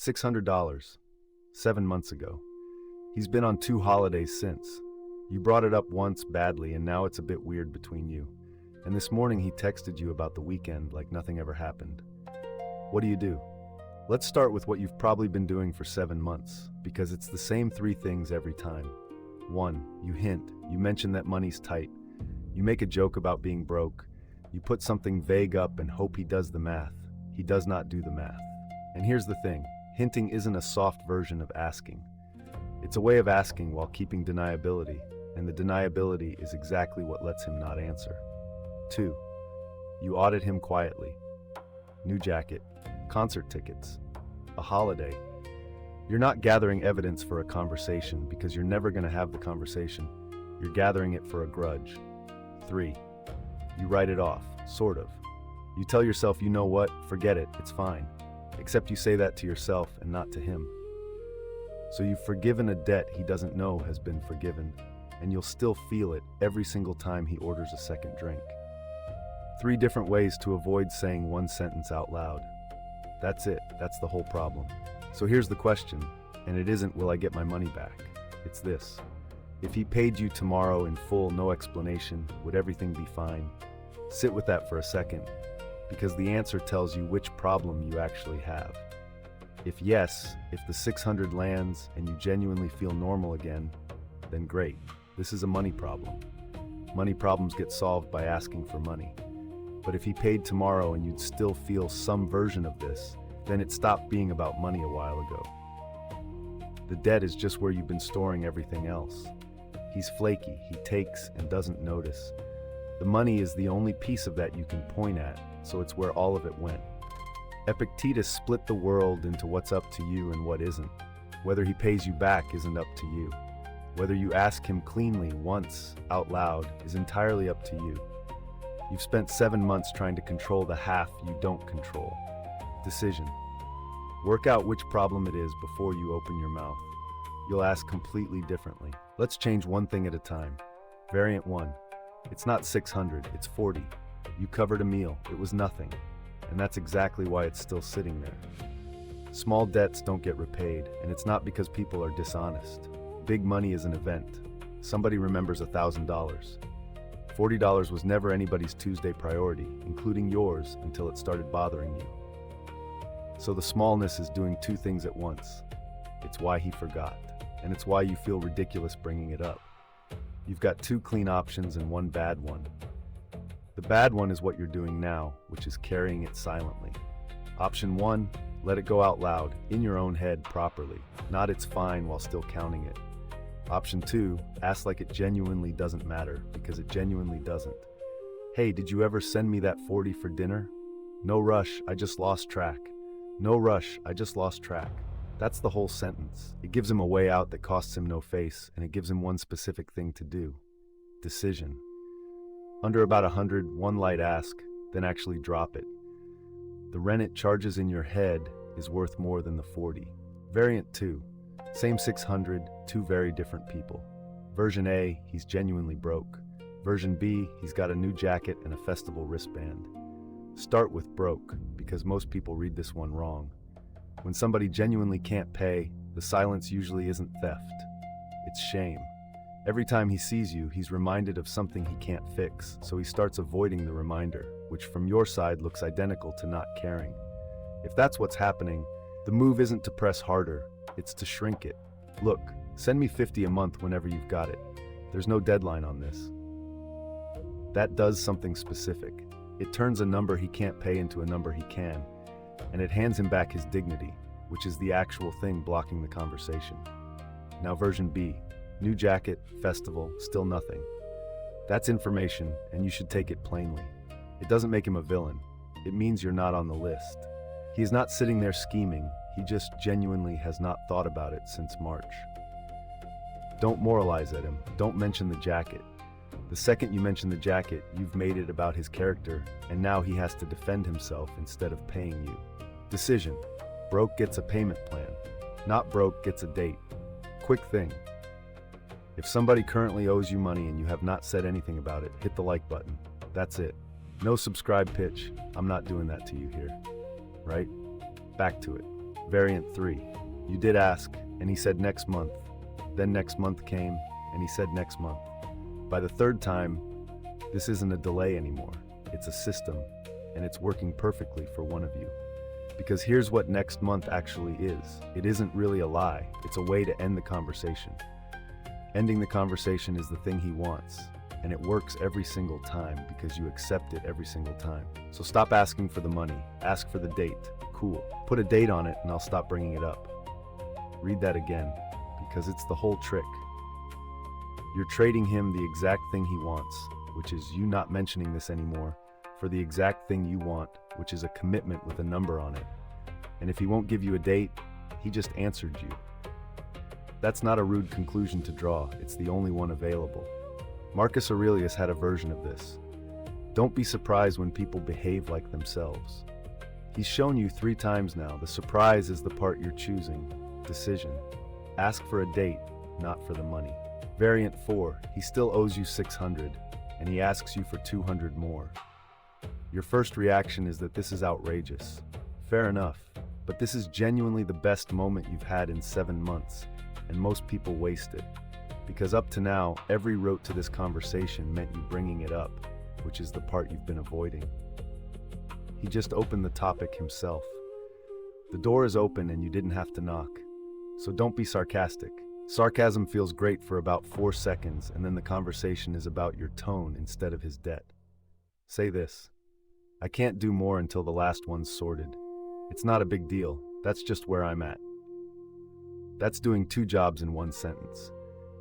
$600, 7 months ago. He's been on 2 holidays since. You brought it up once badly, and now it's a bit weird between you. And this morning he texted you about the weekend like nothing ever happened. What do? Let's start with what you've probably been doing for 7 months, because it's the same 3 things every time. 1. You hint. You mention that money's tight. You make a joke about being broke. You put something vague up and hope he does the math. He does not do the math. And here's the thing. Hinting isn't a soft version of asking. It's a way of asking while keeping deniability, and the deniability is exactly what lets him not answer. 2. You audit him quietly. New jacket, concert tickets, a holiday. You're not gathering evidence for a conversation because you're never going to have the conversation. You're gathering it for a grudge. 3. You write it off, sort of. You tell yourself, you know what, forget it, it's fine. Except you say that to yourself and not to him. So you've forgiven a debt he doesn't know has been forgiven, and you'll still feel it every single time he orders a second drink. 3 different ways to avoid saying one sentence out loud. That's it. That's the whole problem. So here's the question, and it isn't, will I get my money back? It's this. If he paid you tomorrow in full, no explanation, would everything be fine? Sit with that for a second, because the answer tells you which problem you actually have. If yes, if the 600 lands and you genuinely feel normal again, then great. This is a money problem. Money problems get solved by asking for money. But if he paid tomorrow and you'd still feel some version of this, then it stopped being about money a while ago. The debt is just where you've been storing everything else. He's flaky, he takes and doesn't notice. The money is the only piece of that you can point at, so it's where all of it went. Epictetus split the world into what's up to you and what isn't. Whether he pays you back isn't up to you. Whether you ask him cleanly once, out loud, is entirely up to you. You've spent 7 months trying to control the half you don't control. Decision. Work out which problem it is before you open your mouth. You'll ask completely differently. Let's change one thing at a time. Variant 1. It's not 600, it's 40. You covered a meal, it was nothing. And that's exactly why it's still sitting there. Small debts don't get repaid, and it's not because people are dishonest. Big money is an event. Somebody remembers $1,000. $40 was never anybody's Tuesday priority, including yours, until it started bothering you. So the smallness is doing 2 things at once. It's why he forgot, and it's why you feel ridiculous bringing it up. You've got 2 clean options and 1 bad one. The bad one is what you're doing now, which is carrying it silently. Option 1, let it go out loud, in your own head properly, not it's fine while still counting it. Option 2, ask like it genuinely doesn't matter, because it genuinely doesn't. Hey, did you ever send me that 40 for dinner? No rush, I just lost track. No rush, I just lost track. That's the whole sentence. It gives him a way out that costs him no face, and it gives him one specific thing to do. Decision. Under about 100, one light ask, then actually drop it. The rent it charges in your head is worth more than the 40. Variant 2. Same 600, 2 very different people. Version A, he's genuinely broke. Version B, he's got a new jacket and a festival wristband. Start with broke, because most people read this one wrong. When somebody genuinely can't pay, the silence usually isn't theft. It's shame. Every time he sees you, he's reminded of something he can't fix, so he starts avoiding the reminder, which from your side looks identical to not caring. If that's what's happening, the move isn't to press harder, it's to shrink it. Look, send me $50 a month whenever you've got it. There's no deadline on this. That does something specific. It turns a number he can't pay into a number he can, and it hands him back his dignity, which is the actual thing blocking the conversation. Now version B, new jacket, festival, still nothing. That's information, and you should take it plainly. It doesn't make him a villain. It means you're not on the list. He is not sitting there scheming, he just genuinely has not thought about it since March. Don't moralize at him, don't mention the jacket. The second you mention the jacket, you've made it about his character, and now he has to defend himself instead of paying you. Decision. Broke gets a payment plan. Not broke gets a date. Quick thing. If somebody currently owes you money and you have not said anything about it, hit the like button. That's it. No subscribe pitch. I'm not doing that to you here. Right? Back to it. Variant 3. You did ask, and he said next month. Then next month came, and he said next month. By the third time, this isn't a delay anymore. It's a system, and it's working perfectly for one of you. Because here's what next month actually is. It isn't really a lie. It's a way to end the conversation. Ending the conversation is the thing he wants, and it works every single time because you accept it every single time. So stop asking for the money. Ask for the date. Cool. Put a date on it, and I'll stop bringing it up. Read that again, because it's the whole trick. You're trading him the exact thing he wants, which is you not mentioning this anymore, for the exact thing you want, which is a commitment with a number on it. And if he won't give you a date, he just answered you. That's not a rude conclusion to draw, it's the only one available. Marcus Aurelius had a version of this. Don't be surprised when people behave like themselves. He's shown you 3 times now. The surprise is the part you're choosing. Decision. Ask for a date, not for the money. Variant 4. He still owes you 600, and he asks you for 200 more. Your first reaction is that this is outrageous. Fair enough, but this is genuinely the best moment you've had in 7 months, and most people waste it. Because up to now, every route to this conversation meant you bringing it up, which is the part you've been avoiding. He just opened the topic himself. The door is open and you didn't have to knock. So don't be sarcastic. Sarcasm feels great for about 4 seconds, and then the conversation is about your tone instead of his debt. Say this: I can't do more until the last one's sorted. It's not a big deal. That's just where I'm at. That's doing 2 jobs in 1 sentence.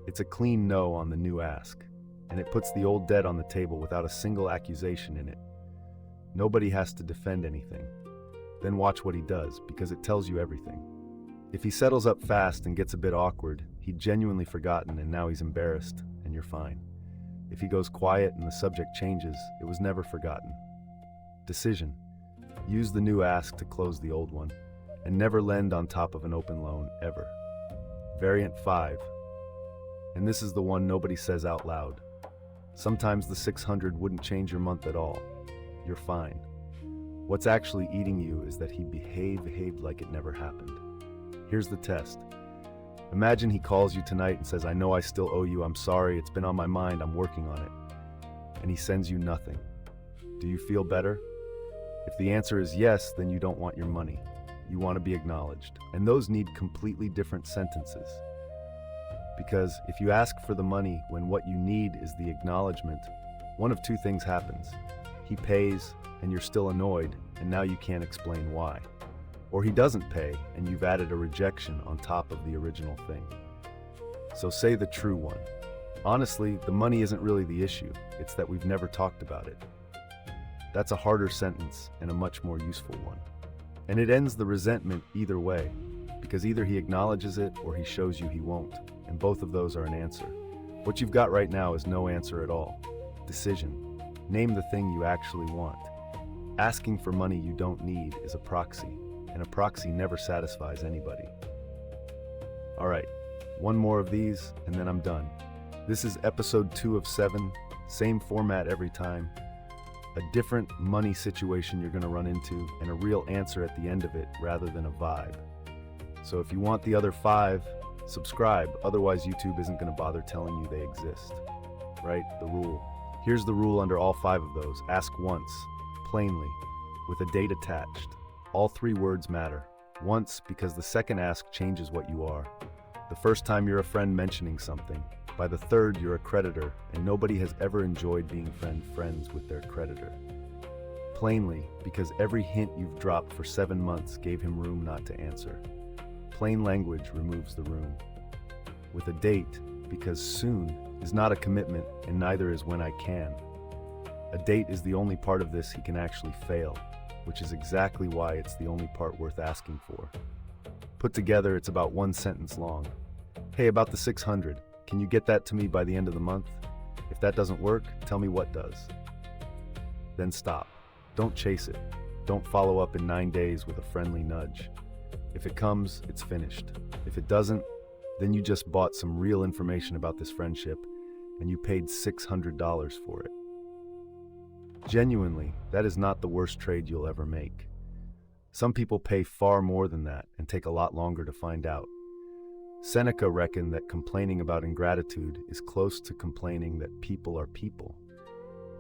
It's a clean no on the new ask, and it puts the old debt on the table without a single accusation in it. Nobody has to defend anything. Then watch what he does, because it tells you everything. If he settles up fast and gets a bit awkward, he'd genuinely forgotten and now he's embarrassed, and you're fine. If he goes quiet and the subject changes, it was never forgotten. Decision. Use the new ask to close the old one, and never lend on top of an open loan, ever. Variant 5. And this is the one nobody says out loud. Sometimes the 600 wouldn't change your month at all. You're fine. What's actually eating you is that he behaved like it never happened. Here's the test. Imagine he calls you tonight and says, I know I still owe you, I'm sorry, it's been on my mind, I'm working on it. And he sends you nothing. Do you feel better? If the answer is yes, then you don't want your money. You want to be acknowledged. And those need completely different sentences. Because if you ask for the money when what you need is the acknowledgement, one of 2 things happens. He pays, and you're still annoyed, and now you can't explain why. Or he doesn't pay, and you've added a rejection on top of the original thing. So say the true one. Honestly, the money isn't really the issue. It's that we've never talked about it. That's a harder sentence and a much more useful one. And it ends the resentment either way, because either he acknowledges it or he shows you he won't, and both of those are an answer. What you've got right now is no answer at all. Decision. Name the thing you actually want. Asking for money you don't need is a proxy, and a proxy never satisfies anybody. All right, 1 more of these, and then I'm done. This is episode 2 of 7, same format every time. A different money situation you're gonna run into, and a real answer at the end of it rather than a vibe. So if you want the other 5, subscribe, otherwise YouTube isn't gonna bother telling you they exist. Right? The rule. Here's the rule under all 5 of those. Ask once, plainly, with a date attached. All 3 words matter. Once, because the second ask changes what you are. The first time you're a friend mentioning something. By the third, you're a creditor, and nobody has ever enjoyed being friends with their creditor. Plainly, because every hint you've dropped for 7 months gave him room not to answer. Plain language removes the room. With a date, because soon is not a commitment, and neither is when I can. A date is the only part of this he can actually fail, which is exactly why it's the only part worth asking for. Put together, it's about 1 sentence long. Hey, about the 600, can you get that to me by the end of the month? If that doesn't work, tell me what does. Then stop. Don't chase it. Don't follow up in 9 days with a friendly nudge. If it comes, it's finished. If it doesn't, then you just bought some real information about this friendship, and you paid $600 for it. Genuinely, that is not the worst trade you'll ever make. Some people pay far more than that and take a lot longer to find out. Seneca reckoned that complaining about ingratitude is close to complaining that people are people.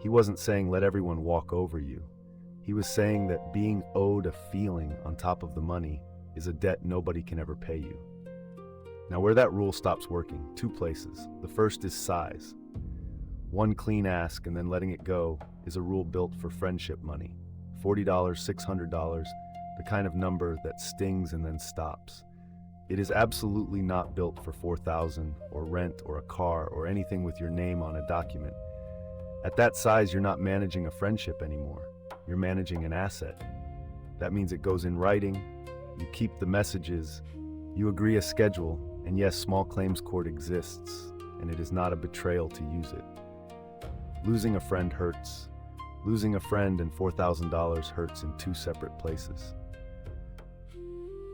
He wasn't saying let everyone walk over you. He was saying that being owed a feeling on top of the money is a debt nobody can ever pay you. Now, where that rule stops working, two places. The first is size. One clean ask and then letting it go is a rule built for friendship money. $40, $600, the kind of number that stings and then stops. It is absolutely not built for $4,000 or rent or a car or anything with your name on a document. At that size, you're not managing a friendship anymore. You're managing an asset. That means it goes in writing, you keep the messages, you agree a schedule, and yes, small claims court exists, and it is not a betrayal to use it. Losing a friend hurts. Losing a friend and $4,000 hurts in two separate places.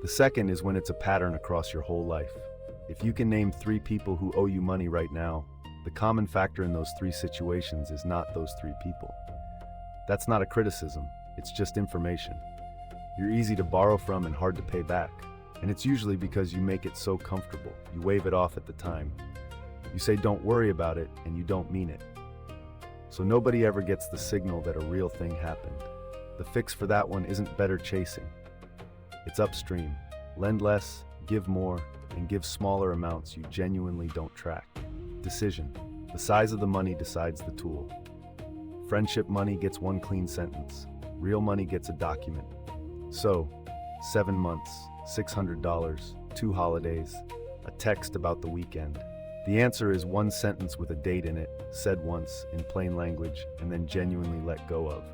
The second is when it's a pattern across your whole life. If you can name 3 people who owe you money right now, the common factor in those 3 situations is not those 3 people. That's not a criticism, it's just information. You're easy to borrow from and hard to pay back, and it's usually because you make it so comfortable. You wave it off at the time. You say don't worry about it, and you don't mean it. So nobody ever gets the signal that a real thing happened. The fix for that one isn't better chasing. It's upstream. Lend less, give more, and give smaller amounts you genuinely don't track. Decision. The size of the money decides the tool. Friendship money gets one clean sentence. Real money gets a document. So, 7 months, $600, 2 holidays, a text about the weekend. The answer is one sentence with a date in it, said once in plain language, and then genuinely let go of.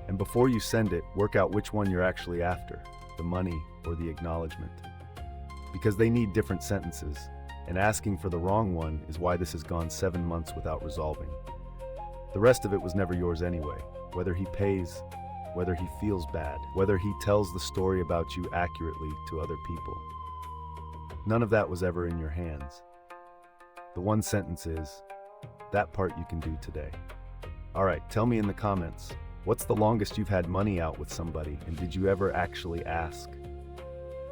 And before you send it, work out which one you're actually after, the money or the acknowledgement. Because they need different sentences, and asking for the wrong one is why this has gone 7 months without resolving. The rest of it was never yours anyway, whether he pays, whether he feels bad, whether he tells the story about you accurately to other people. None of that was ever in your hands. The one sentence is, that part you can do today. All right, tell me in the comments, what's the longest you've had money out with somebody, and did you ever actually ask?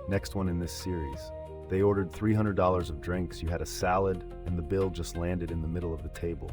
Next one in this series, they ordered $300 of drinks, you had a salad, and the bill just landed in the middle of the table.